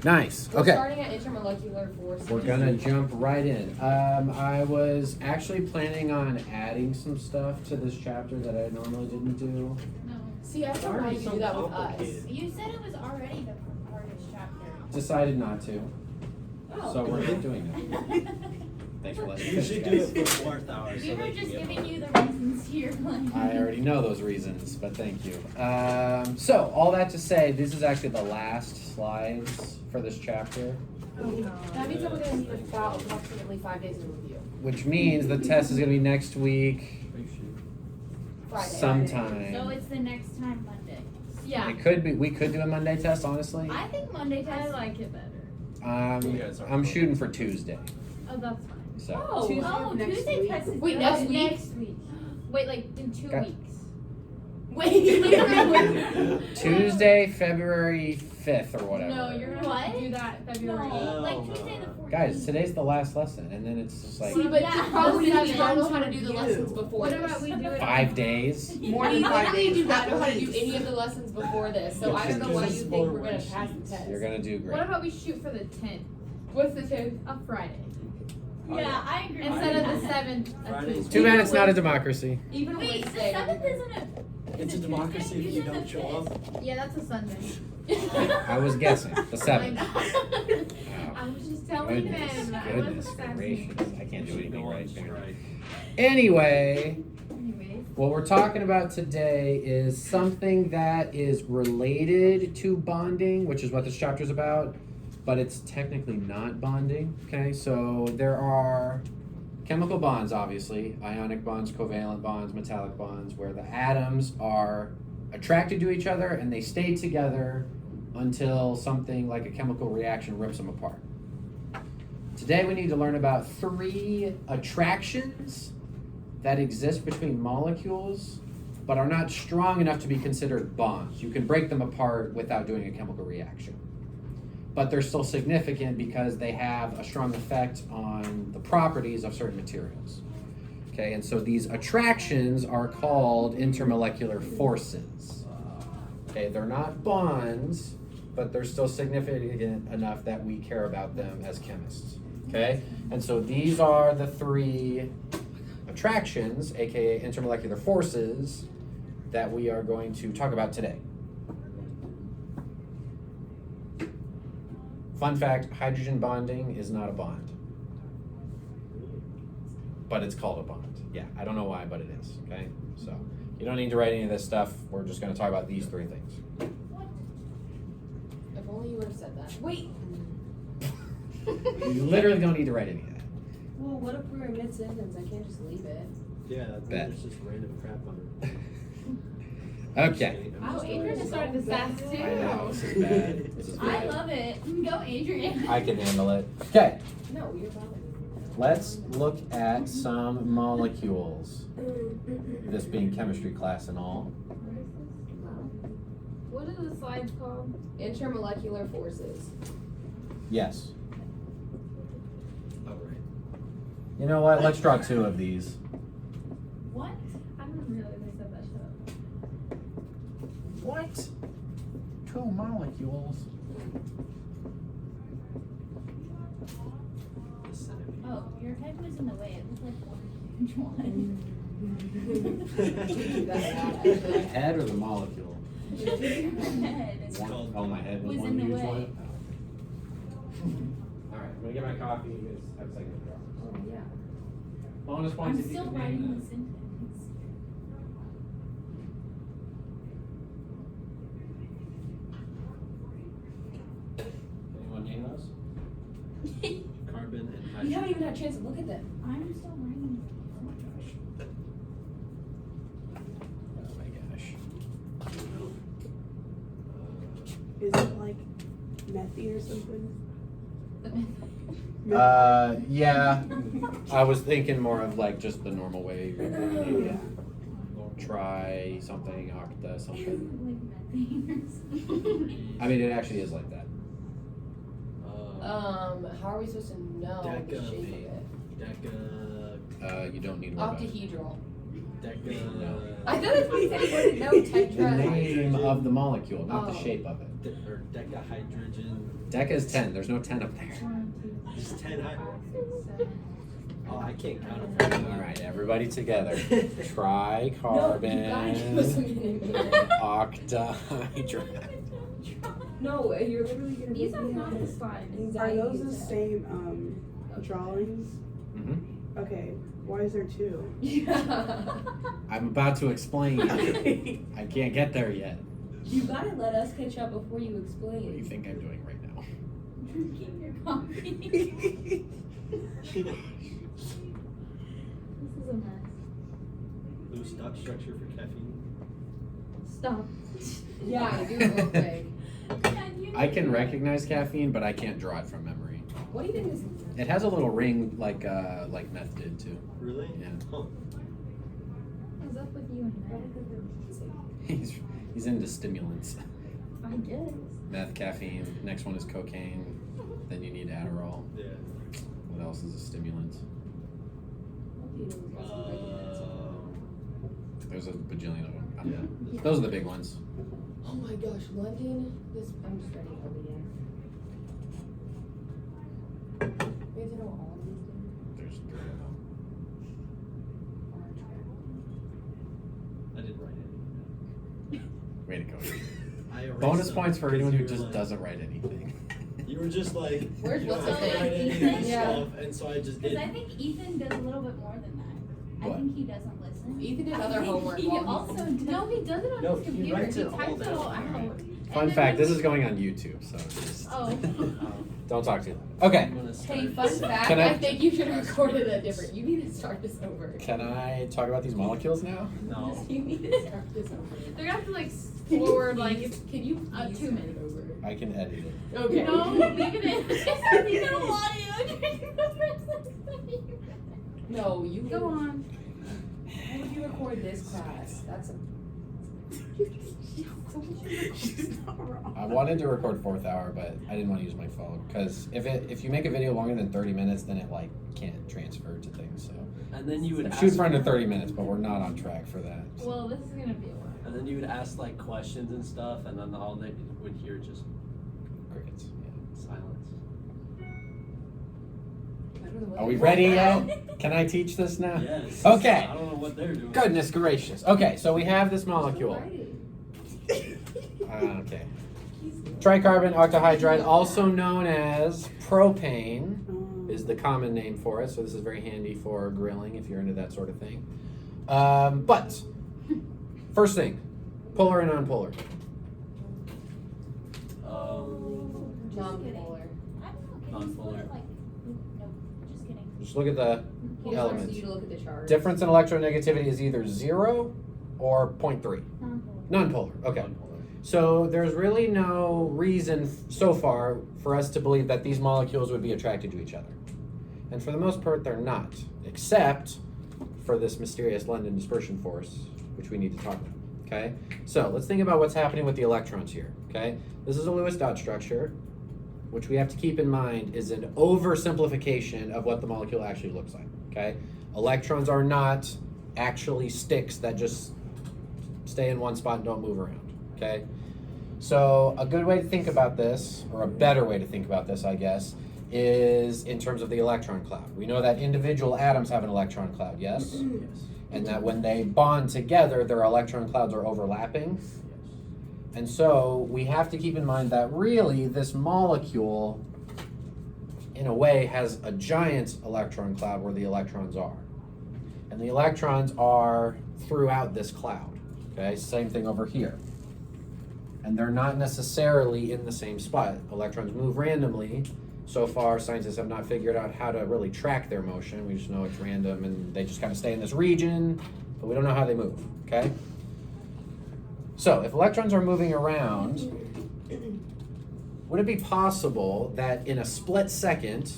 Nice. We're Okay. starting at intermolecular forces. We're gonna jump right in. I was actually planning on adding some stuff to this chapter that I normally didn't do. No. See, I don't know why you do that with us. You said it was already the hardest chapter. Decided not to, Oh. so we're not doing it. Thanks for letting me You should do finish, it guys. for 4th hour. We so were they can just get giving home. you the reasons you're playing. I already know those reasons, but thank you. So all that to say, this is actually the last slides for this chapter, That means that we're going to need about approximately 5 days of review. which means the test is gonna be next week, Friday. sometime. So it's the next time Monday. Yeah. It could be. We could do a Monday test, honestly. I think Monday test. I like it better. You guys are I'm fun. shooting for Tuesday. Oh, that's fine. So Oh. Tuesday test is Wait, good. next week? Next week. Wait, like in 2 Okay. weeks. Wait. Tuesday, February 5th or whatever. No, you're gonna What? do that February. No. Like Tuesday the 14th. Guys, today's the last lesson, and then it's just like See, but Yeah. the problem is Yeah. we don't know how to do the lessons before What this. about we do it? 5 days. More than 5 days. We do not know how to do any of the lessons before this, so I don't know why you Just think more we're going to worksheets. pass the test. You're gonna do great. What about we shoot for the 10th? What's the 10th? A Friday. Oh, yeah. I agree. Instead of the 7th. Friday's Too bad it's not a democracy. Even Wait, the Wednesday. 7th isn't a. It's a democracy if you don't show up. Yeah, that's a Sunday. I was guessing the 7th. I was just telling Goodness, them. goodness gracious! I can't do anything Go on right. strike. Anyway, Anyways. what we're talking about today is something that is related to bonding, which is what this chapter is about, but it's technically not bonding. Okay, so there are chemical bonds, obviously, ionic bonds, covalent bonds, metallic bonds, where the atoms are attracted to each other and they stay together until something like a chemical reaction rips them apart. Today we need to learn about 3 attractions that exist between molecules but are not strong enough to be considered bonds. You can break them apart without doing a chemical reaction. But they're still significant because they have a strong effect on the properties of certain materials. Okay, and so these attractions are called intermolecular forces. Okay, they're not bonds, but they're still significant enough that we care about them as chemists. Okay, and so these are the 3 attractions, aka intermolecular forces, that we are going to talk about today. Fun fact, hydrogen bonding is not a bond. But it's called a bond. Yeah, I don't know why, but it is, okay? So, you don't need to write any of this stuff. We're just going to talk about these 3 things. If only you would have said that. Wait. You literally don't need to write any of that. Well, what if we're in mid-sentence? I can't just leave it. Yeah, Bet. there's just random crap on it. Okay. Oh, Adrian just started this fast too. I know, this is bad. This is I bad. love it. Go, Adrian. I can handle it. Okay, No, you're bothering let's look at some molecules. This being chemistry class and all. What are the slides called? me. Intermolecular forces. Yes. Oh, right. You know what? Let's draw 2 of these. What? I didn't realize they said that shit. What? 2 molecules? The centipede. Oh, your head was in the way. It looked like one. The head or the molecule? Your head. It's called- Oh, my head was Was one in the huge way. one? Oh. Alright, I'm gonna get my coffee. You guys have a second to draw. Oh, yeah. Bonus points I'm if you still can writing name the sentence. Anyone name those? Carbon and You hydrogen. haven't even had a chance to look at them. I'm still writing. Oh my gosh. Oh my gosh. Is it like methy or something? Yeah. I was thinking more of like just the normal way. Yeah. Try something, octa something. Like I mean, it actually is like that. How are we supposed to know the shape of it? Deca. You don't need one. Octahedral. I thought that's what he said. He wasn't no The tetra. name of the molecule, not the Oh. shape of it. Or decahydrogen. Deca is 10. There's no 10 up there. 1, 2, There's 10 5, hydrogens. 6, 7. Oh, I can't count them. All right, everybody together. No, you gotta give us a Tricarbon minute, man. octahydride. No, you're literally gonna These make are me not have the slides. Are anxiety those the attack. same drawings? Mm-hmm. Okay. Why is there two? Yeah. I'm about to explain. I can't get there yet. You gotta let us catch up before you explain. What do you think I'm doing right now? Drinking your coffee. This is a mess. Loose dot structure for caffeine. Stop. Yeah, do it real quick. I can recognize caffeine, but I can't draw it from memory. What do you think this? It has a little ring like meth did too. Really? Yeah. Huh. What's up with you and that? He's into stimulants. I guess. Meth, caffeine. Next one is cocaine. Then you need Adderall. Yeah. What else is a stimulant? There's a bajillion of them. I don't know. Those are the big ones. Oh my gosh, London. This I'm just ready for the end. We have to know what all of these do. There's 3 of them. I didn't write any. Way to go. I erased Bonus them points for because anyone you who were just like- doesn't write anything. You were just like, Where's you don't what's have his to write name? any of this Yeah. stuff, and so I just Because did. I think Ethan does a little bit more than that. What? I think he doesn't listen. Ethan did I other think homework He while also he's- does. No, he does it on No, his he computer. writes He it all types it all down. out. Fun And fact, then this is going on YouTube, so just Oh. don't talk too loud. Okay. I'm gonna start Hey, fun fact. Can I- I think you should have recorded that different. You need to start this over. Can I talk about these molecules now? No. You need to start this over. They're gonna have to like Can you forward please- like Can you please 2 start minutes. it over? I can edit it. Okay. No, leave it in. You don't want to. No, you Go on. Why would you record this class? That's a. She's not wrong. I wanted to record 4th hour, but I didn't want to use my phone because if you make a video longer than 30 minutes, then it like can't transfer to things. So And then you would shoot ask, for under 30 minutes, but we're not on track for that. Well, this is gonna be a while. and then you would ask like questions and stuff, and then all they would hear just Crickets. Yeah. silence. I don't know what Are we they ready want. yet? Can I teach this now? Yes. Okay. I don't know what they're doing. Goodness gracious. Okay, so we have this Still molecule. writing. Okay. Tricarbon octahydride, also known as propane, is the common name for it. So this is very handy for grilling if you're into that sort of thing. But first thing, polar and nonpolar. Non-polar. I don't know. Can you split Non-polar. it like? No, just kidding. Just look at the He just wants elements. you to look at the chart. Difference in electronegativity is either 0 or 0.3. Nonpolar. Okay. So there's really no reason so far for us to believe that these molecules would be attracted to each other. And for the most part, they're not, except for this mysterious London dispersion force, which we need to talk about. Okay? So let's think about what's happening with the electrons here. Okay? This is a Lewis dot structure, which we have to keep in mind is an oversimplification of what the molecule actually looks like. Okay? Electrons are not actually sticks that just stay in one spot and don't move around. Okay? So a good way to think about this, or a better way to think about this, I guess, is in terms of the electron cloud. We know that individual atoms have an electron cloud, yes? Yes. And that when they bond together, their electron clouds are overlapping. Yes. And so we have to keep in mind that really this molecule, in a way, has a giant electron cloud where the electrons are. And the electrons are throughout this cloud. Okay, same thing over here. And they're not necessarily in the same spot. Electrons move randomly. So far, scientists have not figured out how to really track their motion. We just know it's random and they just kind of stay in this region, but we don't know how they move, okay? So if electrons are moving around, would it be possible that in a split second,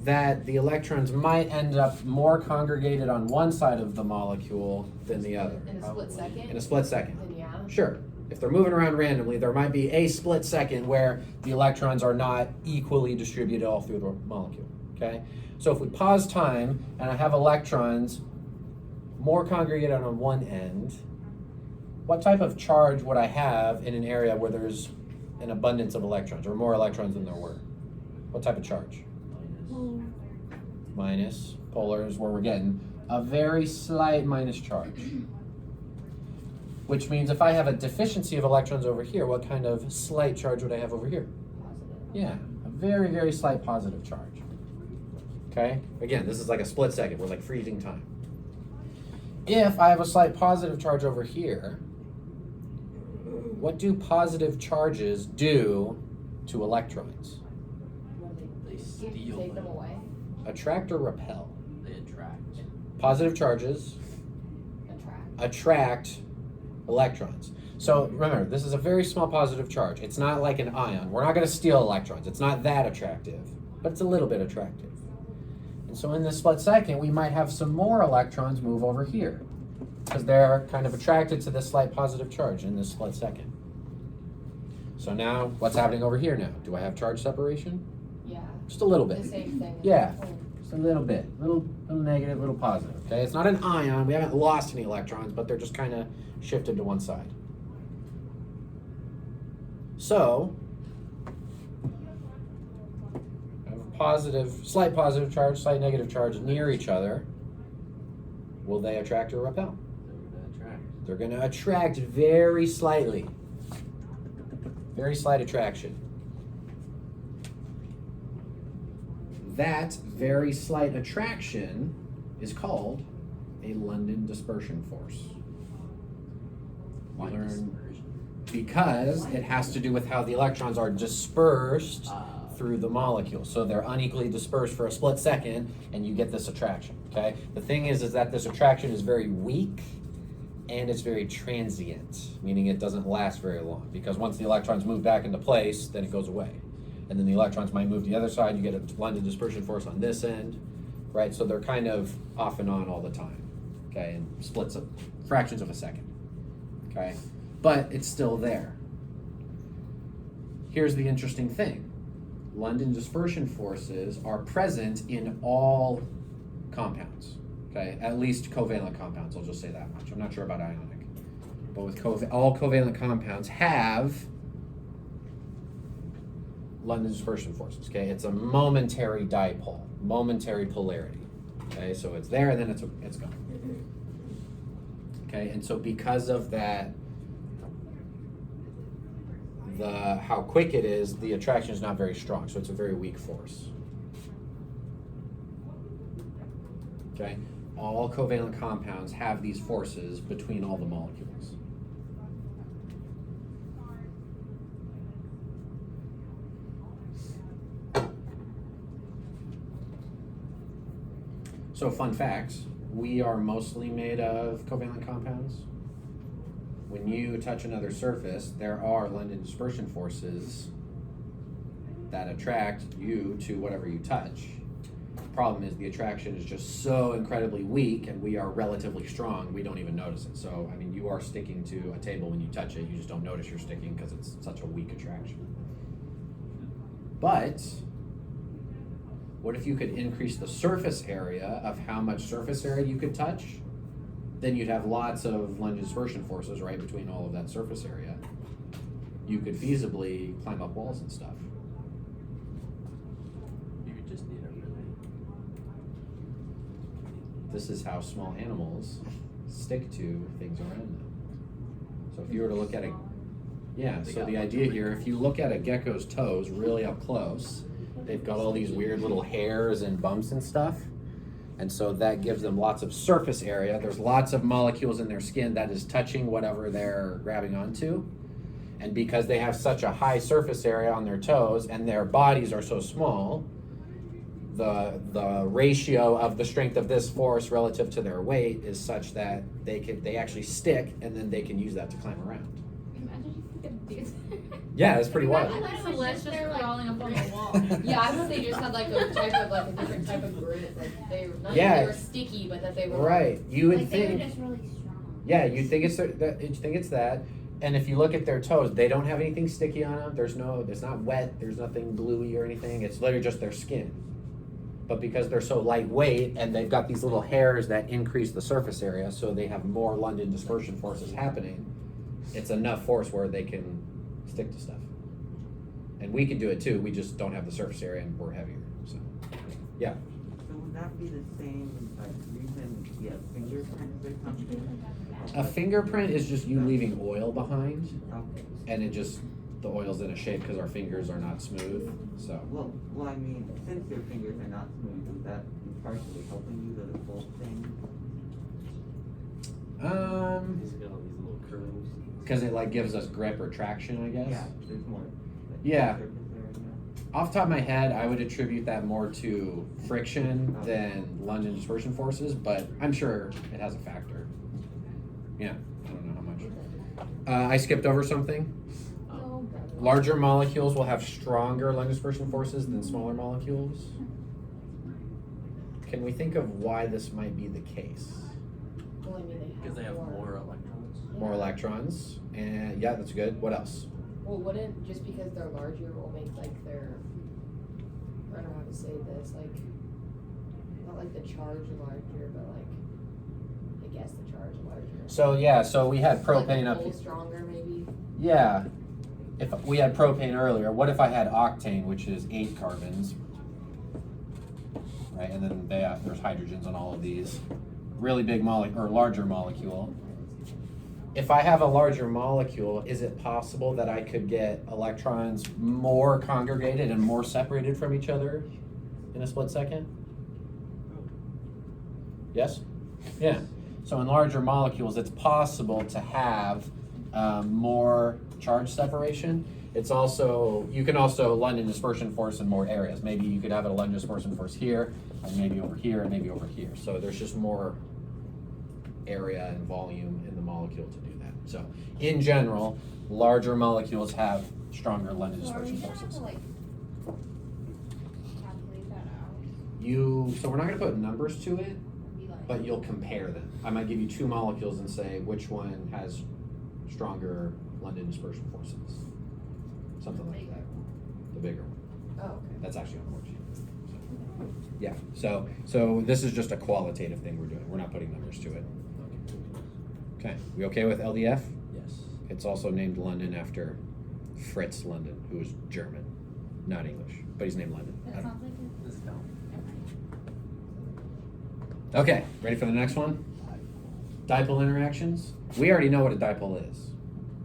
that the electrons might end up more congregated on one side of the molecule than the other? In a split Probably. second? In a split second. Then yeah. Sure. If they're moving around randomly, there might be a split second where the electrons are not equally distributed all through the molecule, okay? So if we pause time and I have electrons more congregated on one end, what type of charge would I have in an area where there's an abundance of electrons, or more electrons than there were? What type of charge? Minus. Polar is where we're getting a very slight minus charge. Which means if I have a deficiency of electrons over here, what kind of slight charge would I have over here? Yeah, a very, very slight positive charge. Okay? Again, this is like a split second. We're like freezing time. If I have a slight positive charge over here, what do positive charges do to electrons? They steal Take them away. Attract or repel? They attract. Positive charges attract electrons. So remember, this is a very small positive charge. It's not like an ion. We're not going to steal electrons. It's not that attractive, but it's a little bit attractive. And so in this split second, we might have some more electrons move over here because they're kind of attracted to this slight positive charge in this split second. So now, what's happening over here now? Do I have charge separation? Yeah. Just a little The bit. same thing. Yeah. Just a little bit. Little negative, little positive. Okay, it's not an ion. We haven't lost any electrons, but they're just kind of shifted to one side. So, I have a positive, slight positive charge, slight negative charge near each other. Will they attract or repel? They're going to attract very slightly. Very slight attraction. That very slight attraction is called a London dispersion force. We learn because it has to do with how the electrons are dispersed through the molecule. So they're unequally dispersed for a split second, and you get this attraction. Okay. The thing is that this attraction is very weak, and it's very transient, meaning it doesn't last very long. Because once the electrons move back into place, then it goes away. And then the electrons might move to the other side. You get a London dispersion force on this end, right? So they're kind of off and on all the time, okay? And splits of fractions of a second, okay? But it's still there. Here's the interesting thing. London dispersion forces are present in all compounds, okay? At least covalent compounds, I'll just say that much. I'm not sure about ionic. But with all covalent compounds have London dispersion forces, okay? It's a momentary dipole, momentary polarity, okay? So it's there and then it's gone, okay? And so because of that, how quick it is, the attraction is not very strong, so it's a very weak force, okay? All covalent compounds have these forces between all the molecules. So fun facts, we are mostly made of covalent compounds. When you touch another surface, there are London dispersion forces that attract you to whatever you touch. The problem is the attraction is just so incredibly weak, and we are relatively strong, we don't even notice it. So, I mean, you are sticking to a table when you touch it, you just don't notice you're sticking because it's such a weak attraction. But what if you could increase the surface area of how much surface area you could touch? Then you'd have lots of London dispersion forces right between all of that surface area. You could feasibly climb up walls and stuff. You just need a really. This is how small animals stick to things around them. So if you were to look at so the idea here, if you look at a gecko's toes really up close, they've got all these weird little hairs and bumps and stuff. And so that gives them lots of surface area. There's lots of molecules in their skin that is touching whatever they're grabbing onto. And because they have such a high surface area on their toes and their bodies are so small, the ratio of the strength of this force relative to their weight is such that they actually stick, and then they can use that to climb around. Imagine if you could do that. Yeah, that's pretty wild. Imagine Celeste just crawling up on the wall. Yeah, I thought they just had like a different type of grit. Like they were sticky, but that they were Right. You would Like they think. were just really strong. Yeah, you'd think it's that. And if you look at their toes, they don't have anything sticky on them. It's not wet. There's nothing gluey or anything. It's literally just their skin. but because they're so lightweight and they've got these little hairs that increase the surface area, so they have more London dispersion forces happening, it's enough force where they can stick to stuff. And we can do it too, we just don't have the surface area and we're heavier, so, yeah. So would that be the same, like, reason we have fingerprints or something? A fingerprint is just you leaving oil behind, Okay. and it just, the oil's in a shape because our fingers are not smooth, so. Well, I mean, since your fingers are not smooth, is that partially helping you to the full thing? He's got all these little curves. Because it like gives us grip or traction, I guess. Yeah, there's more. Like, Yeah. surface area. Off the top of my head, I would attribute that more to friction than London dispersion forces, but I'm sure it has a factor. Yeah, I don't know how much. I skipped over something. Oh, Larger molecules will have stronger London dispersion forces than smaller molecules. Can we think of why this might be the case? well, I mean, Because they have more electrons. More electrons, and yeah, that's good. What else? Well, wouldn't just because they're larger will make like their, I don't know how to say this, like, not like the charge larger, but like, I guess the charge larger. So yeah, so we had propane like up a here. little stronger maybe. Yeah. If we had propane earlier, what if I had octane, which is 8 carbons? Right, and then there's hydrogens on all of these. Really big or larger molecule. If I have a larger molecule, is it possible that I could get electrons more congregated and more separated from each other in a split second? Yes? Yeah. So in larger molecules, it's possible to have more charge separation. It's also, you can also London dispersion force in more areas. Maybe you could have a London dispersion force here, and maybe over here, and maybe over here. So there's just more area and volume in the molecule to do that. So in general, larger molecules have stronger London So are we dispersion gonna have forces. to like calculate that out? So we're not gonna put numbers to it, Or be like, but you'll compare them. I might give you 2 molecules and say which one has stronger London dispersion forces. Something like that. The bigger one. Oh, okay. That's actually on the worksheet. So, yeah, so this is just a qualitative thing we're doing. We're not putting numbers to it. Okay, we okay with LDF? Yes. It's also named London after Fritz London, who was German, not English, but he's named London. that sounds like a. This is down. Okay, ready for the next one? Dipole interactions. We already know what a dipole is.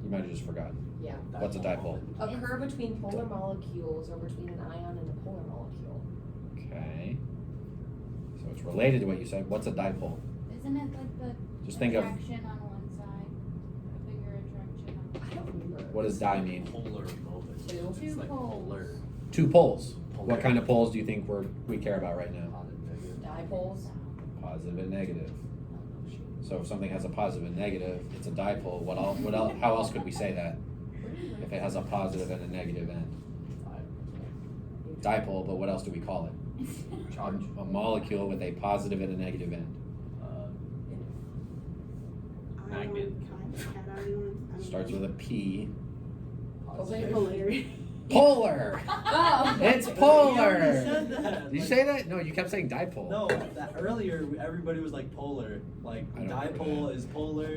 You might have just forgotten. Yeah. What's a dipole? Occur between polar molecules or between an ion and a polar molecule. Okay. So it's related to what you said. What's a dipole? Isn't it like the Just think of attraction on one side, a bigger attraction on I don't remember. what does di mean? Polar moment. Two. It's like polar. 2 poles. Polar. What kind of poles do you think we care about right now? Dipoles. Positive and negative. So if something has a positive and negative, it's a dipole. What else? How else could we say that? If it has a positive and a negative end. Dipole, but what else do we call it? A molecule with a positive and a negative end. Magnet. Starts with a P. Polarity. Polar! Oh. It's You polar! already said that. Did you say that? No, you kept saying dipole. No, that earlier everybody was like polar. Like I don't remember dipole that. is polar.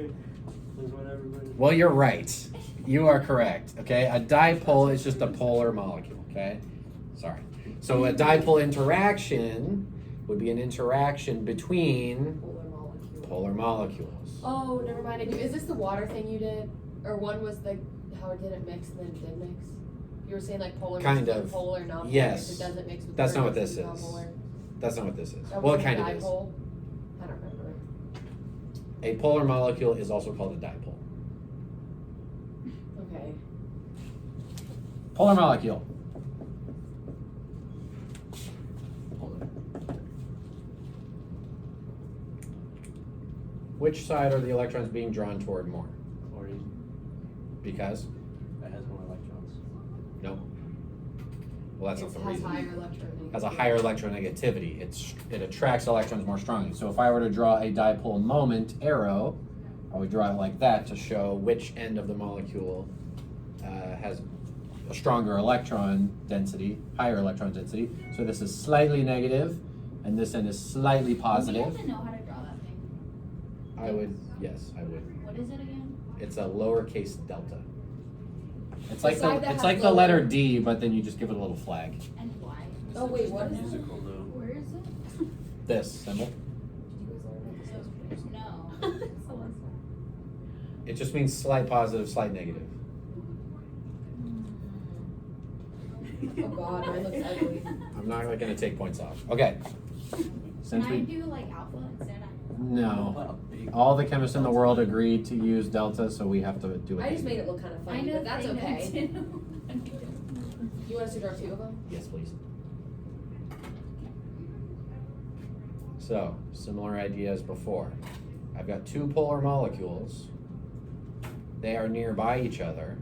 Is what everybody. Well, you're right. You are correct. Okay, a dipole is just a polar molecule. Okay, sorry. So a dipole interaction would be an interaction between Polar molecule. polar molecules. Oh, never mind. I do. Is this the water thing you did? Or one was the how it didn't mix and then it did mix? You were saying like polar Kind mixed of. with polar, non-polar. Yes. If it doesn't mix with That's not water, what this it's is. non-polar. That's not what this is. That Well, it was a kind of is. dipole? I don't remember. A polar molecule is also called a dipole. Okay. Polar molecule. Polar. Which side are the electrons being drawn toward more? Chlorine. Because? That has more electrons. No. Well, that's It not the has reason. higher electronegativity. Has a higher electronegativity. It attracts electrons more strongly. So if I were to draw a dipole moment arrow, I would draw it like that to show which end of the molecule has a stronger electron density, higher electron density. So this is slightly negative, and this end is slightly Do positive. you have to know how to draw that thing? I would, yes, I would. What is it again? It's a lowercase delta. It's The like side that it's has like the lower- letter D, but then you just give it a little flag. And why? Oh, wait, what is it? Musical note. Where is it? This symbol. No. It just means slight positive, slight negative. Oh god, mine looks ugly. I'm not going to take points off. Okay. Since Can I we do like alpha instead? no, What a big- all the chemists in the world agreed to use delta, so we have to do it. I just made it look kind of I funny, know but that's they know okay. too. You want us to draw two of them? Yes, please. So, similar idea as before. I've got two polar molecules. They are nearby each other.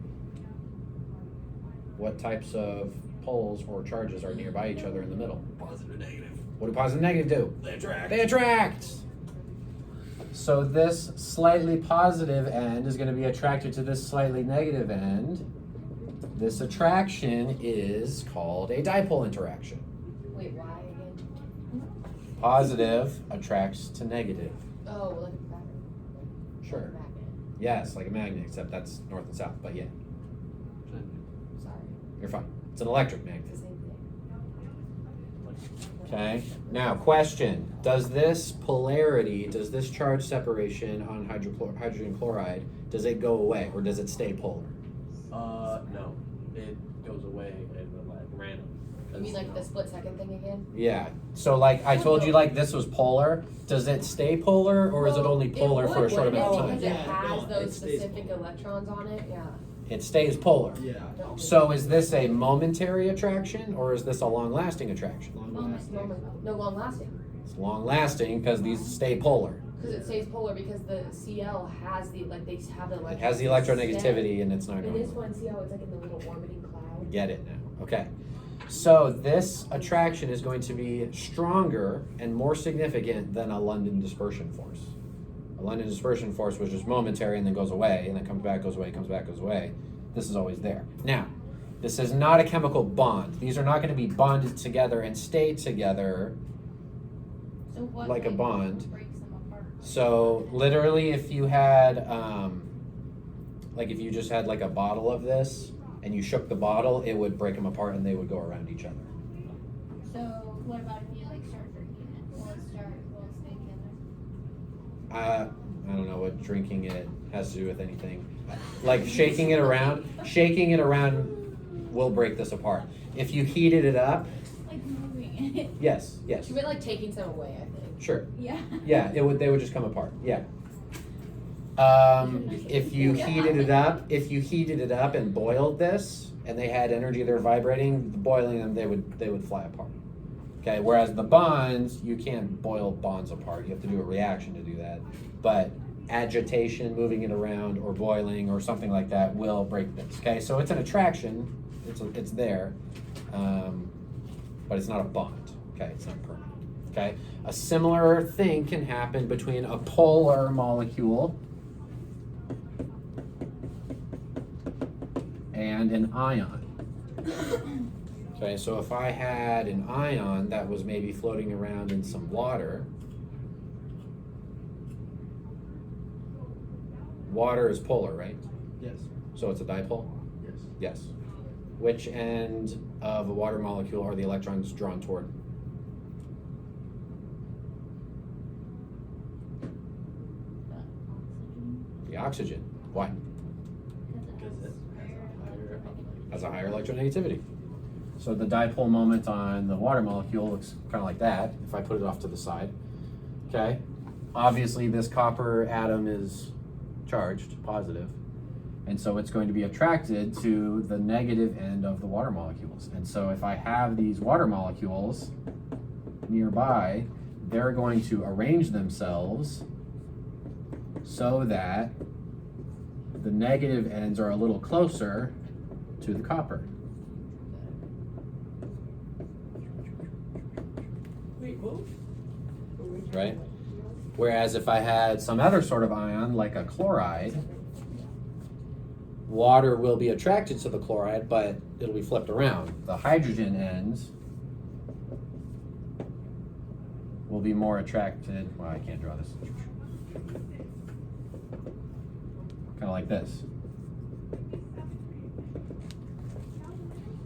What types of poles or charges are nearby each other in the middle? Positive or negative. What do positive and negative do? They attract. They attract! So this slightly positive end is going to be attracted to this slightly negative end. This attraction is called a dipole interaction. Wait, why again? Positive attracts to negative. Oh, like a magnet. Sure. Like a magnet. Yes, like a magnet, except that's north and south, but yeah, Sorry. you're fine. It's an electric It's magnet. the same thing. Okay. Now, question. Does this polarity, does this charge separation on hydrogen chloride, does it go away or does it stay polar? No. It goes away and like random. You mean like the split second thing again? Yeah. So like I told you like this was polar. Does it stay polar or is it Well, only polar would, for a short wouldn't amount of it? time? Because it Yeah, has no, those it stays specific electrons on it, yeah. It stays polar. Yeah. So is this a momentary attraction or is this a long-lasting attraction? Long Moment. lasting. No, long lasting. It's long-lasting because these stay polar. Because it stays polar because the Cl has the, like, they have the It electrons. has the electronegativity and it's not It going is to one, see how it's like in the little orbiting cloud? get it now. Okay. So this attraction is going to be stronger and more significant than a London dispersion force. A London dispersion force was just momentary and then goes away and then comes back, goes away, comes back, goes away. This is always there. Now, this is not a chemical bond. These are not going to be bonded together and stay together So what like a bond. breaks them apart? So literally if you had, like if you just had like a bottle of this and you shook the bottle, it would break them apart and they would go around each other. So what about if you like start drinking it? Will it stay together? I don't know what drinking it has to do with anything. Like shaking it around will break this apart. If you heated it up, Like moving it. yes, She meant like taking some away, I think. sure. Yeah. Yeah, they would just come apart. Yeah. If you heated it up and boiled this, and they had energy, they're vibrating, boiling them, they would fly apart. Okay, whereas the bonds, you can't boil bonds apart. You have to do a reaction to do that. But agitation, moving it around, or boiling, or something like that will break this. Okay, so it's an attraction. It's there, but it's not a bond. Okay, it's not permanent. Okay, a similar thing can happen between a polar molecule and an ion. Okay, so if I had an ion that was maybe floating around in some water, water is polar, right? Yes. So it's a dipole? Yes. Yes. Which end of a water molecule are the electrons drawn toward? The oxygen. Why? Because it Has a higher electronegativity. So the dipole moment on the water molecule looks kind of like that, if I put it off to the side. Okay? Obviously this copper atom is charged, positive, and so it's going to be attracted to the negative end of the water molecules. And so if I have these water molecules nearby, they're going to arrange themselves so that the negative ends are a little closer to the copper. Wait, what? Right? Whereas if I had some other sort of ion, like a chloride, water will be attracted to the chloride, but it'll be flipped around. The hydrogen ends will be more attracted. Well, I can't draw this. Kind of like this.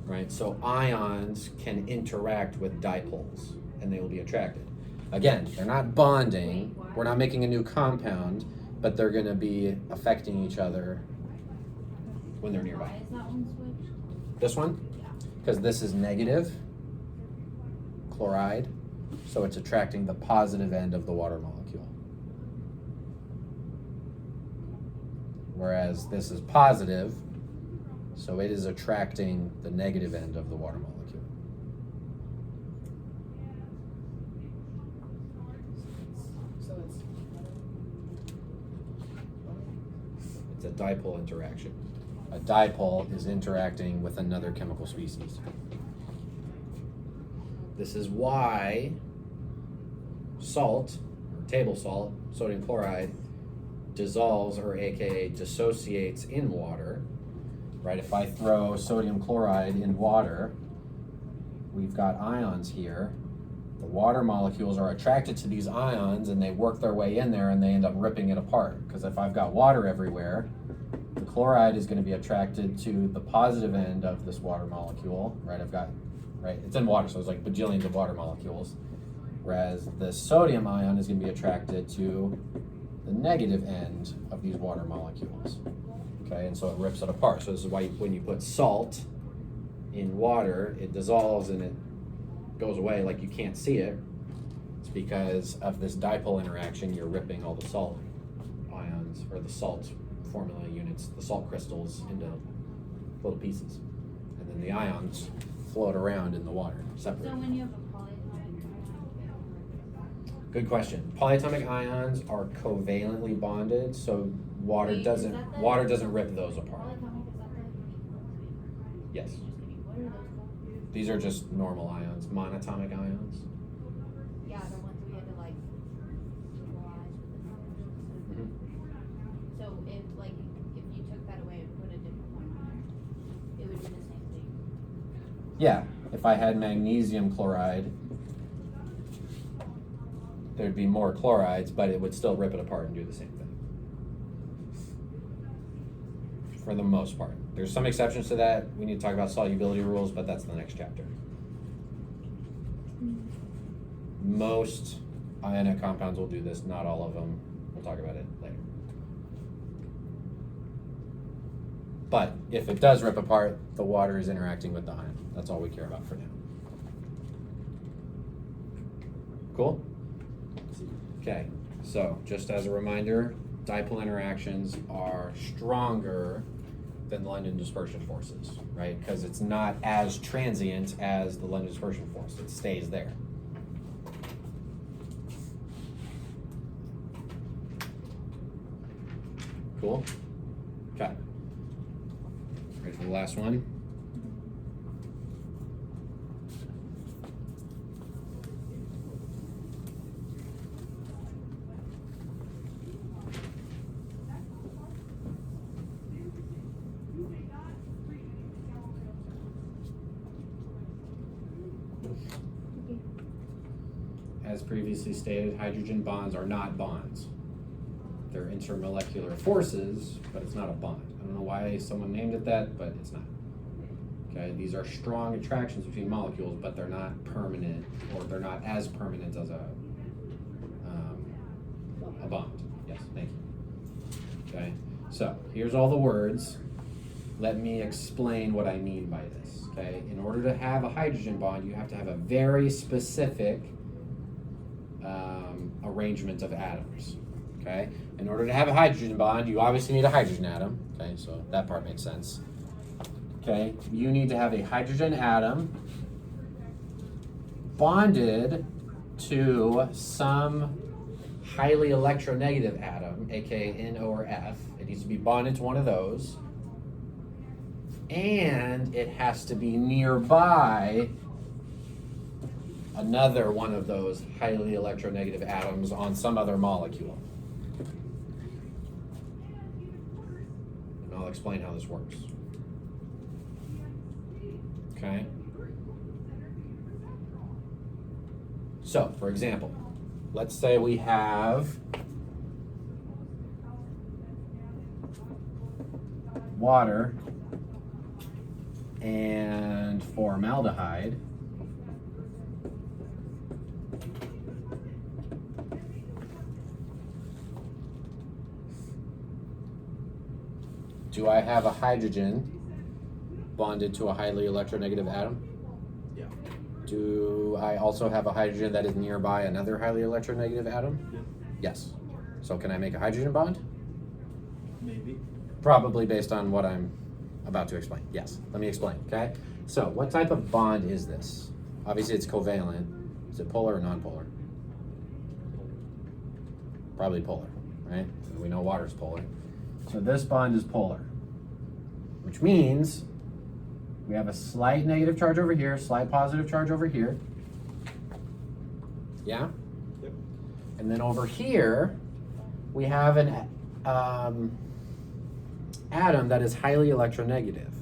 Right? So ions can interact with dipoles and they will be attracted. Again, they're not bonding. We're not making a new compound, but they're going to be affecting each other when they're nearby. Why is that one switched? This one? Because this is negative chloride, so it's attracting the positive end of the water molecule. Whereas this is positive, so it is attracting the negative end of the water molecule. So It's a dipole interaction. A dipole is interacting with another chemical species. This is why salt, or table salt, sodium chloride, dissolves, or aka dissociates in water, right? If I throw sodium chloride in water, we've got ions here. The water molecules are attracted to these ions and they work their way in there and they end up ripping it apart. Because if I've got water everywhere, the chloride is going to be attracted to the positive end of this water molecule, right? It's in water, so it's like bajillions of water molecules. Whereas the sodium ion is going to be attracted to the negative end of these water molecules. Okay, and so it rips it apart. So this is why when you put salt in water, it dissolves and it goes away like you can't see it. It's because of this dipole interaction, you're ripping all the salt ions, or the salt formula units, the salt crystals, into little pieces. And then the ions float around in the water, separate. So when you have a polyatomic ion, Good question. Polyatomic ions are covalently bonded, so water Wait, is doesn't that the- rip those apart. polyatomic, is that the? Yes. Just kidding. What are those called? These are just normal ions, monatomic ions. Yeah, the ones we had to like neutralize with the numbers. So if you took that away and put a different one on there, it would do the same thing. Yeah, if I had magnesium chloride, there'd be more chlorides, but it would still rip it apart and do the same thing. For the most part. There's some exceptions to that. We need to talk about solubility rules, but that's the next chapter. Most ionic compounds will do this, not all of them. We'll talk about it later. But if it does rip apart, the water is interacting with the ion. That's all we care about for now. Cool? Okay, so just as a reminder, dipole interactions are stronger than the London dispersion forces, right? Because it's not as transient as the London dispersion force. It stays there. Cool? Okay. Ready for the last one? As previously stated, hydrogen bonds are not bonds. They're intermolecular forces, but it's not a bond. I don't know why someone named it that, but it's not. Okay, these are strong attractions between molecules, but they're not permanent, or they're not as permanent as a bond. Yes, thank you. Okay, so here's all the words. Let me explain what I mean by this. Okay, in order to have a hydrogen bond, you have to have a very specific arrangement of atoms. Okay, in order to have a hydrogen bond, you obviously need a hydrogen atom. Okay, so that part makes sense. Okay, you need to have a hydrogen atom bonded to some highly electronegative atom, aka NO or F. It needs to be bonded to one of those. And it has to be nearby another one of those highly electronegative atoms on some other molecule. And I'll explain how this works. Okay? So, for example, let's say we have water and formaldehyde. Do I have a hydrogen bonded to a highly electronegative atom? Yeah. Do I also have a hydrogen that is nearby another highly electronegative atom? Yeah. Yes. So can I make a hydrogen bond? Maybe. Probably based on what I'm about to explain. Yes. Let me explain, okay? So what type of bond is this? Obviously it's covalent. Is it polar or non-polar? Probably polar, right? We know water's polar. So this bond is polar, which means we have a slight negative charge over here, slight positive charge over here. Yeah? Yep. And then over here, we have an atom that is highly electronegative.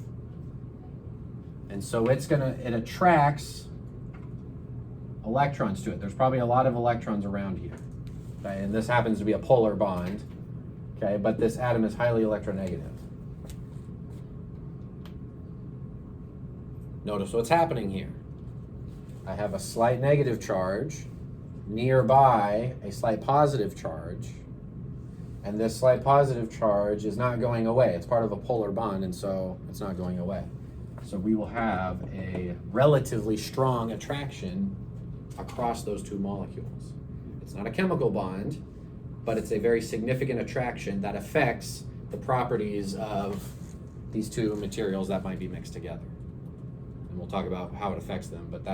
And so it attracts electrons to it. There's probably a lot of electrons around here. Okay? And this happens to be a polar bond. Okay, but this atom is highly electronegative. Notice what's happening here. I have a slight negative charge, nearby a slight positive charge, and this slight positive charge is not going away. It's part of a polar bond, and so it's not going away. So we will have a relatively strong attraction across those two molecules. It's not a chemical bond, but it's a very significant attraction that affects the properties of these two materials that might be mixed together. And we'll talk about how it affects them, but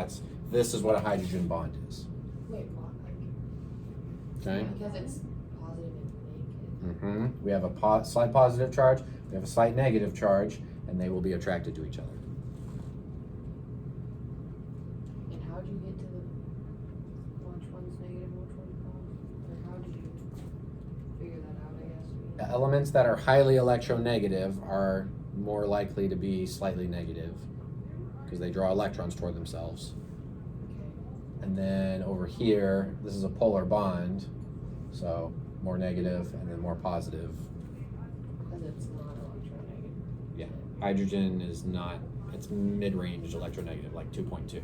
this is what a hydrogen bond is. Wait, what? Okay? Because it's positive and negative. We have a slight positive charge, we have a slight negative charge, and they will be attracted to each other. And how do you get to which one's negative and which one's positive? Or how did you figure that out, I guess? The elements that are highly electronegative are more likely to be slightly negative because they draw electrons toward themselves. Okay. And then over here, this is a polar bond, so more negative and then more positive. Because it's not electronegative. Yeah, hydrogen is not, it's mid-range electronegative, like 2.2.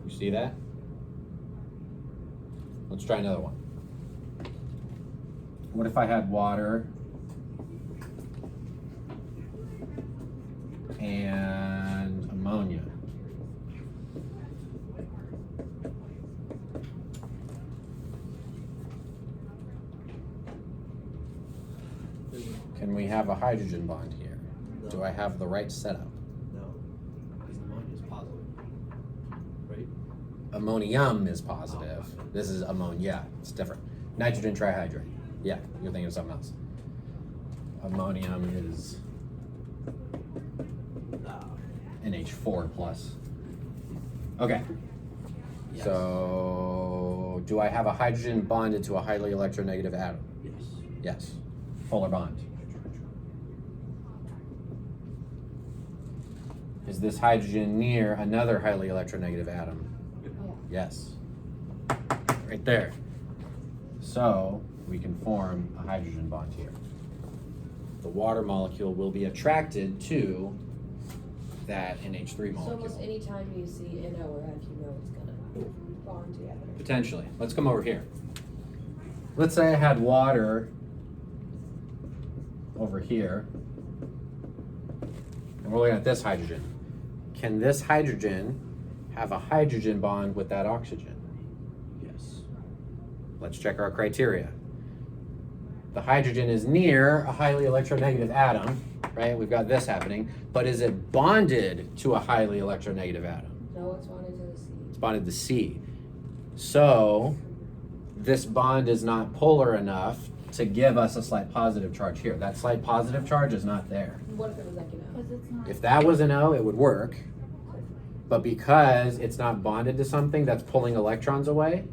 You see that? Let's try another one. What if I had water and ammonia? Can we have a hydrogen bond here? Do I have the right setup? No. Because ammonia is positive. Right? Ammonium is positive. This is ammonia. It's different. Nitrogen trihydrate. Yeah, you're thinking of something else. Ammonium is NH4 plus. Okay. Yes. So, do I have a hydrogen bonded to a highly electronegative atom? Yes. Yes. Polar bond. Is this hydrogen near another highly electronegative atom? Yes. Right there. So we can form a hydrogen bond here. The water molecule will be attracted to that NH3 So almost molecule. any time you see NO or F, you know it's gonna bond together. Potentially. Let's come over here. Let's say I had water over here, and we're looking at this hydrogen. Can this hydrogen have a hydrogen bond with that oxygen? Yes. Let's check our criteria. The hydrogen is near a highly electronegative atom, right? We've got this happening, but is it bonded to a highly electronegative atom? No, it's bonded to the C. It's bonded to C. So this bond is not polar enough to give us a slight positive charge here. That slight positive charge is not there. What if it was like an O? Because it's not. If that was an O, it would work. But because it's not bonded to something that's pulling electrons away,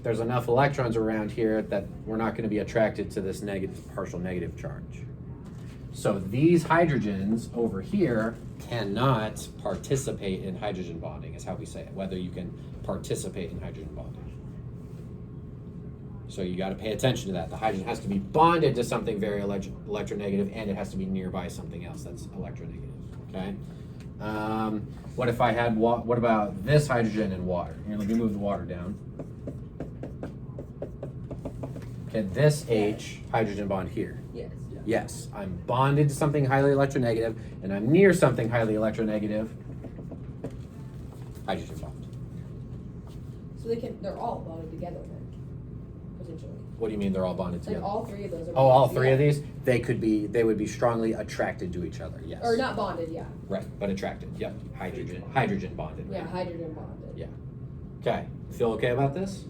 there's enough electrons around here that we're not going to be attracted to this negative, partial negative charge. So these hydrogens over here cannot participate in hydrogen bonding, is how we say it, whether you can participate in hydrogen bonding. So you got to pay attention to that. The hydrogen has to be bonded to something very electronegative, and it has to be nearby something else that's electronegative, okay? What if I had, what about this hydrogen and water? Here, let me move the water down. Okay, this H, hydrogen bond here. Yes. Yes, I'm bonded to something highly electronegative, and I'm near something highly electronegative. Hydrogen bond. So they're all bonded together then, potentially. What do you mean they're all bonded Like together? all three of those are. Oh, all bonded three of together. these? They would be strongly attracted to each other, yes. Or not bonded, yeah. Right, but attracted, yep. Hydrogen bonded. Yeah, hydrogen bonded. Yeah. Okay, feel okay about this?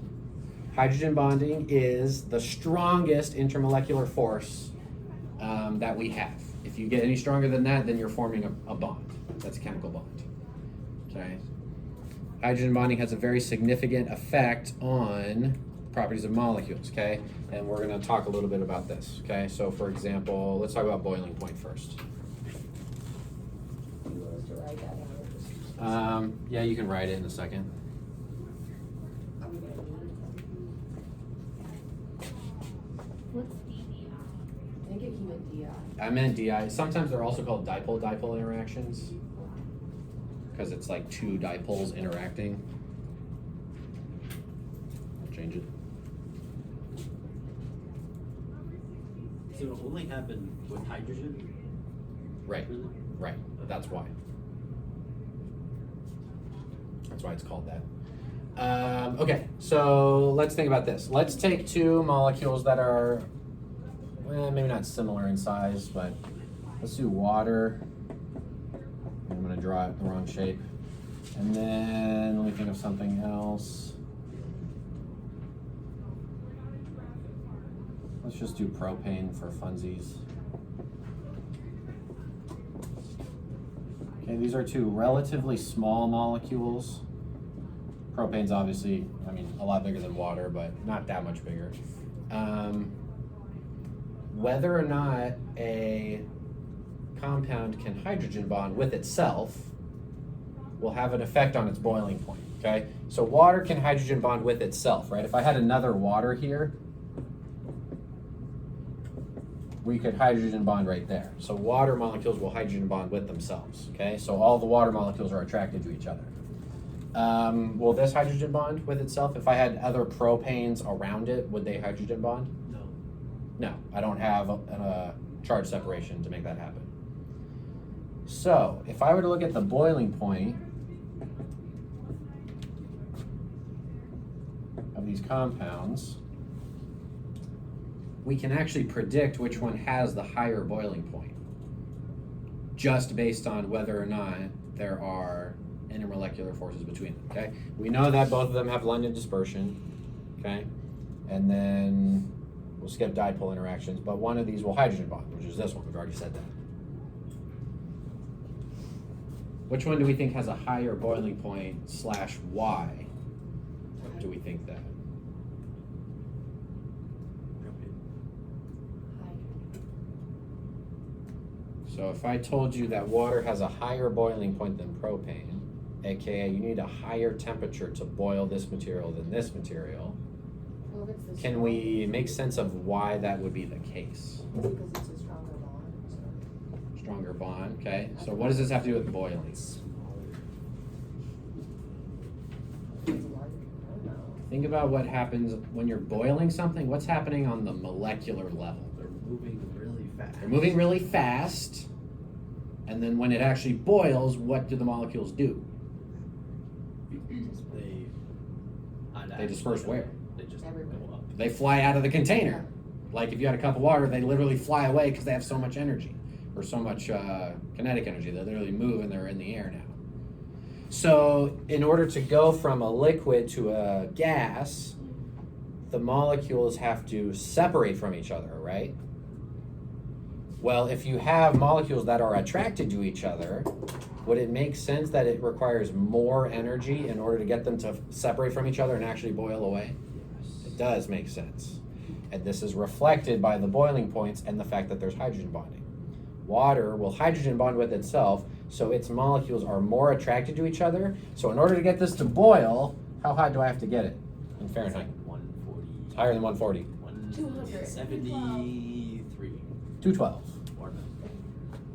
Hydrogen bonding is the strongest intermolecular force that we have. If you get any stronger than that, then you're forming a bond. That's a chemical bond. Okay. Hydrogen bonding has a very significant effect on properties of molecules, okay? And we're gonna talk a little bit about this, okay? So for example, let's talk about boiling point first. You want us to write that down or just? Yeah, you can write it in a second. Are we gonna need it? What's DDI? I think he meant DI. I meant DI. Sometimes they're also called dipole-dipole interactions because it's like two dipoles interacting. I'll change it. So it'll only happen with hydrogen? Right, Really? right. That's why. That's why it's called that. Okay, so let's think about this. Let's take two molecules that are, well, maybe not similar in size, but let's do water. I'm gonna draw it the wrong shape. And then let me think of something else. Let's just do propane for funsies. Okay, these are two relatively small molecules. Propane's obviously, I mean, a lot bigger than water, but not that much bigger. Whether or not a compound can hydrogen bond with itself will have an effect on its boiling point, okay? So water can hydrogen bond with itself, right? If I had another water here, we could hydrogen bond right there. So water molecules will hydrogen bond with themselves, okay? So all the water molecules are attracted to each other. Will this hydrogen bond with itself? If I had other propanes around it, would they hydrogen bond? No. No, I don't have a charge separation to make that happen. So if I were to look at the boiling point of these compounds, we can actually predict which one has the higher boiling point, just based on whether or not there are intermolecular forces between them, okay? We know that both of them have London dispersion, okay? And then we'll skip dipole interactions, but one of these will hydrogen bond, which is this one, we've already said that. Which one do we think has a higher boiling point / why? What do we think that? So if I told you that water has a higher boiling point than propane, aka you need a higher temperature to boil this material than this material, Well, if it's the can we make sense of why that would be the case? Because it's a stronger bond, so. Stronger bond, okay? So what does this have to do with boiling? It's a larger, I don't know. Think about what happens when you're boiling something. What's happening on the molecular level? They're moving really fast. They're moving really fast, and then when it actually boils, what do the molecules do? They disperse where? They just Everywhere. go up. They fly out of the container. Like if you had a cup of water, they literally fly away because they have so much energy, or so much kinetic energy. They literally move and they're in the air now. So in order to go from a liquid to a gas, the molecules have to separate from each other, right? Well, if you have molecules that are attracted to each other, would it make sense that it requires more energy in order to get them to separate from each other and actually boil away? It does make sense. And this is reflected by the boiling points and the fact that there's hydrogen bonding. water will hydrogen bond with itself, so its molecules are more attracted to each other. So in order to get this to boil, how hot do I have to get it in Fahrenheit? 140. It's higher than 140. 200. 173. 212. Or no.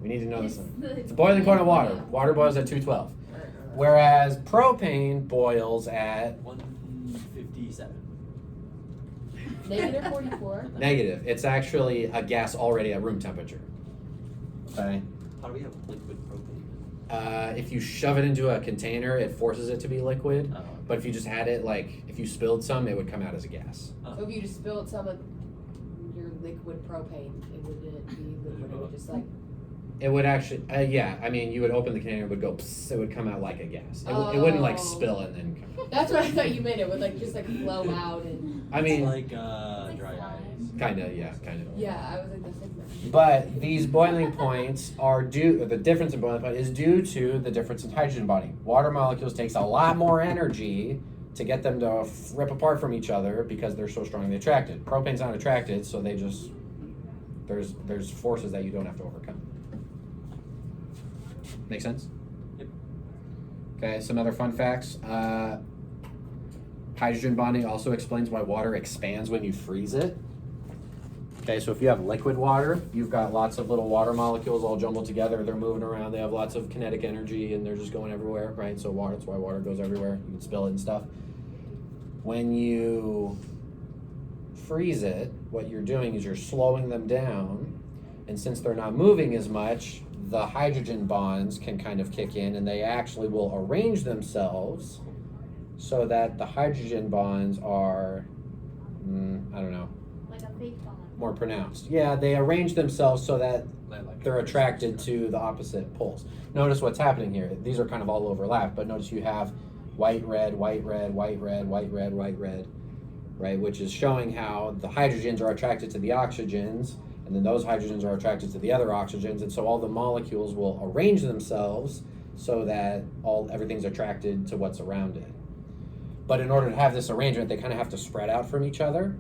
We need to know this. It's one. the- It's a boiling point of water. Water boils at 212. Whereas propane boils at 157. Negative 44. negative. It's actually a gas already at room temperature. Okay. How do we have liquid propane? If you shove it into a container, it forces it to be liquid. Oh. But if you just had it, like, if you spilled some, it would come out as a gas. So if you just spilled some of your liquid propane, it wouldn't be liquid. It would just like. It would actually, yeah, I mean, you would open the container, it would go, pss, it would come out like a gas. It wouldn't, like, Oh. spill and then come out. That's what I thought you meant. It would like just like flow out and. I mean, It's like It's dry like ice. kinda, yeah, kind of. Yeah, I was like the same thing. But these boiling points are due, or the difference in boiling point is due to the difference in hydrogen bonding. Water molecules takes a lot more energy to get them to rip apart from each other because they're so strongly attracted. Propane's not attracted, so they just, there's forces that you don't have to overcome. Make sense? Yep. Okay, some other fun facts. Hydrogen bonding also explains why water expands when you freeze it. Okay, so if you have liquid water, you've got lots of little water molecules all jumbled together. They're moving around. They have lots of kinetic energy, and they're just going everywhere, right? So water, that's why water goes everywhere. You can spill it and stuff. When you freeze it, what you're doing is you're slowing them down, and since they're not moving as much, the hydrogen bonds can kind of kick in, and they actually will arrange themselves so that the hydrogen bonds are, I don't know, Like a fake bond. more pronounced. Yeah, they arrange themselves so that Like they're attracted to the opposite poles. Notice what's happening here. These are kind of all overlapped, but notice you have white, red, white, red, white, red, white, red, white, red, right? Which is showing how the hydrogens are attracted to the oxygens, and then those hydrogens are attracted to the other oxygens, and so all the molecules will arrange themselves so that everything's attracted to what's around it. But in order to have this arrangement, they kind of have to spread out from each other,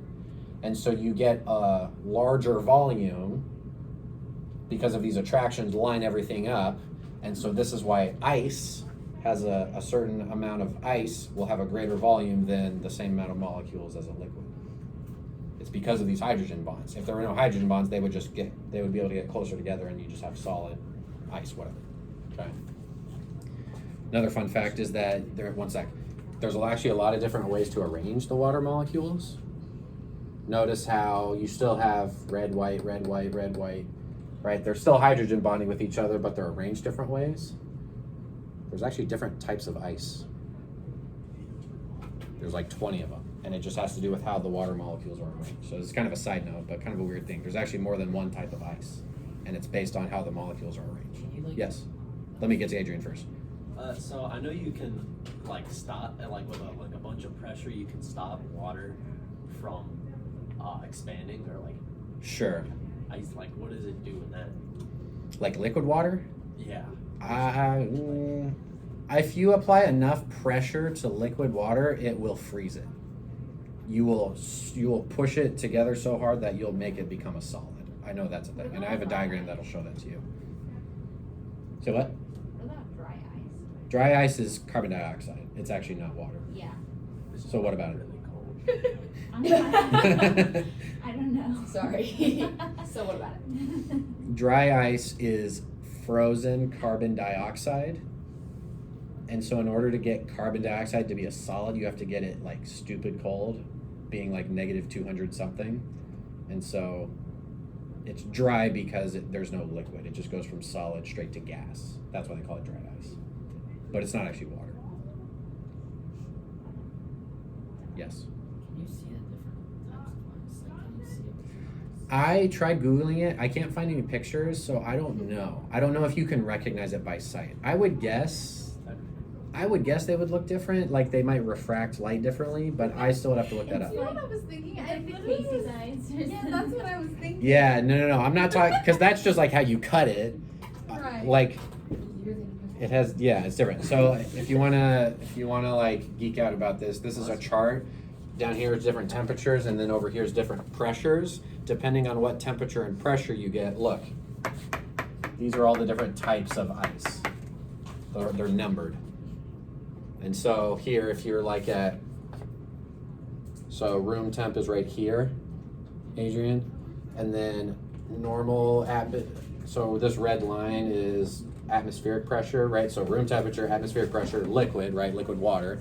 and so you get a larger volume because of these attractions line everything up, and so this is why ice has a certain amount of ice will have a greater volume than the same amount of molecules as a liquid. It's because of these hydrogen bonds. If there were no hydrogen bonds, they would be able to get closer together, and you just have solid ice, whatever. Okay. Another fun fact is that there's actually a lot of different ways to arrange the water molecules. Notice how you still have red, white, red, white, red, white, right? They're still hydrogen bonding with each other, but they're arranged different ways. There's actually different types of ice. There's like 20 of them, and it just has to do with how the water molecules are arranged. So it's kind of a side note, but kind of a weird thing. There's actually more than one type of ice, and it's based on how the molecules are arranged. Yes. Let me get to Adrian first. So I know you can like stop like with a bunch of pressure. You can stop water from expanding or like Sure. ice. Like what does it do in that? Like liquid water? Yeah. If you apply enough pressure to liquid water, it will freeze it. You will push it together so hard that you'll make it become a solid. I know that's a thing, and I have a diagram that'll show that to you. So what? What about dry ice? Dry ice is carbon dioxide. It's actually not water. Yeah. So what about it? Really cold. I don't know. Sorry. So what about it? Dry ice is frozen carbon dioxide. And so in order to get carbon dioxide to be a solid, you have to get it like stupid cold, being like negative 200 something. And so it's dry because there's no liquid. It just goes from solid straight to gas. That's why they call it dry ice. But it's not actually water. Yes. Can you see the different types of ice? Like, can you see it? I tried Googling it. I can't find any pictures, so I don't know. I don't know if you can recognize it by sight. I would guess they would look different. Like they might refract light differently, but I still would have to look that up. You know what I was thinking? I Like the literally Casey's was- eyes or Yeah, something. that's what I was thinking. Yeah, no. I'm not talking because that's just like how you cut it. Right. Like You're thinking it has, yeah, it's different. So if you wanna like geek out about this is a chart. Down here is different temperatures, and then over here is different pressures. Depending on what temperature and pressure you get, look. These are all the different types of ice. They're numbered. And so here, if you're like at, so room temp is right here, Adrian, and then normal, so this red line is atmospheric pressure, right? So room temperature, atmospheric pressure, liquid, right? Liquid water.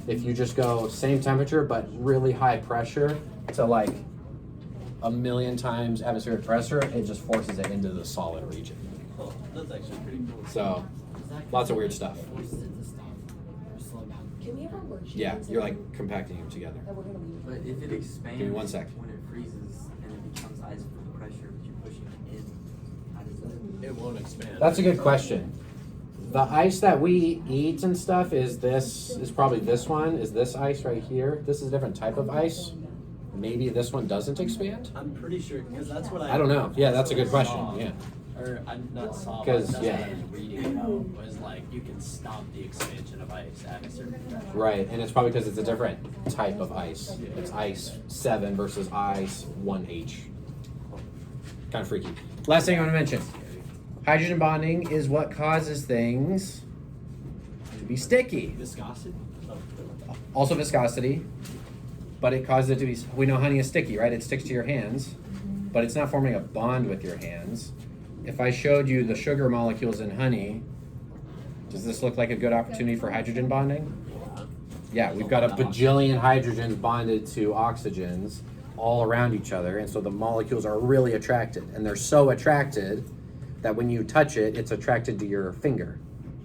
If you just go same temperature but really high pressure to like 1,000,000 times atmospheric pressure, it just forces it into the solid region. Oh, that's actually pretty cool. So lots of weird stuff. Forces it to stop or slow down. Can we have our worksheet? Yeah, you're like compacting them together. That we're gonna leave. But if it expands Give me 1 sec. when it freezes and it becomes ice with the pressure that you're pushing it in, how does that? It won't expand. That's a good question. The ice that we eat and stuff is probably this one, is this ice right here. This is a different type of ice. Maybe this one doesn't expand? I'm pretty sure, because that's what I don't know. Yeah, that's a good question. saw. Yeah. Or I'm not saw, but 'Cause, that's yeah. what I was reading about, was like you can stop the expansion of ice at a certain pressure. Right, and it's probably because it's a different type of ice. It's ice 7 versus ice 1H. Kind of freaky. Last thing I want to mention. Hydrogen bonding is what causes things to be sticky. Viscosity? Oh. Also viscosity, but it causes it to be, we know honey is sticky, right? It sticks to your hands, but it's not forming a bond with your hands. If I showed you the sugar molecules in honey, does this look like a good opportunity for hydrogen bonding? Yeah, we've got a bajillion hydrogens bonded to oxygens all around each other, and so the molecules are really attracted, and they're so attracted that when you touch it, it's attracted to your finger,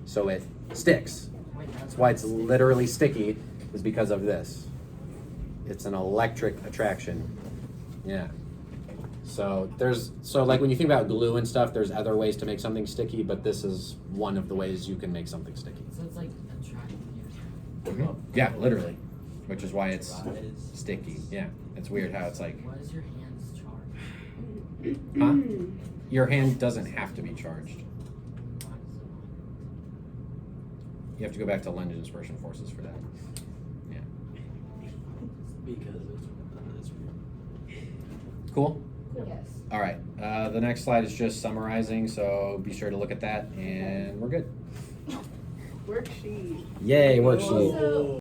so it sticks. That's why it's literally sticky, is because of this. It's an electric attraction. Yeah. So like when you think about glue and stuff, there's other ways to make something sticky, but this is one of the ways you can make something sticky. So it's like attracting your Yeah, literally. Which is why it's Rise. sticky. Yeah. It's weird how it's like, Why does your hands charge? huh? Your hand doesn't have to be charged. Why does it You have to go back to London dispersion forces for that. Yeah. Because it's weird. Cool? Yes. All right. The next slide is just summarizing, so be sure to look at that, and we're good. Worksheet. Yay, worksheet. So,